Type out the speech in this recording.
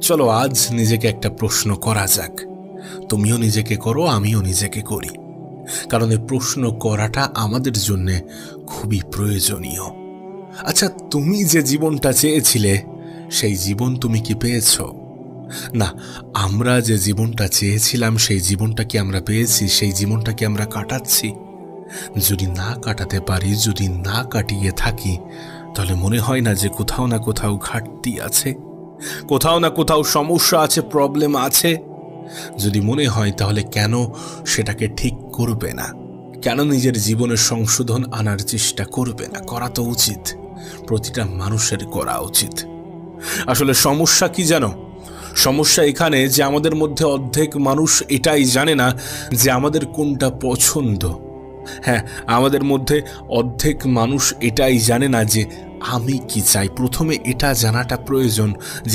চলো আজ নিজেকে একটা প্রশ্ন করা যাক। তুমিও নিজেকে করো, আমিও নিজেকে করি, কারণ এই প্রশ্ন করাটা আমাদের জন্য খুবই প্রয়োজনীয়। আচ্ছা, তুমি যে জীবনটা চেয়েছিলে সেই জীবন তুমি কি পেয়েছ? না, আমরা যে জীবনটা চেয়েছিলাম সেই জীবনটা কি আমরা পেয়েছি? সেই জীবনটা কি আমরা কাটাচ্ছি? যদি না কাটাতে পারি, যদি না কাটিয়ে থাকি, তাহলে মনে হয় না যে কোথাও না কোথাও ঘাটতি আছে, কোথাও না কোথাও সমস্যা আছে, প্রবলেম আছে? যদি মনে হয় তাহলে কেন সেটাকে ঠিক করবে না? কেন নিজের জীবনের সংশোধন আনার চেষ্টা করবে না? করা তো উচিত, প্রতিটা মানুষের করা উচিত। আসলে সমস্যা কি জানো? সমস্যা এখানে যে আমাদের মধ্যে অর্ধেক মানুষ এটাই জানে না যে আমাদের কোনটা পছন্দ। হ্যাঁ, আমাদের মধ্যে অর্ধেক মানুষ এটাই জানে না যে আমি কি চাই। প্রথমে এটা জানাটা প্রয়োজন যে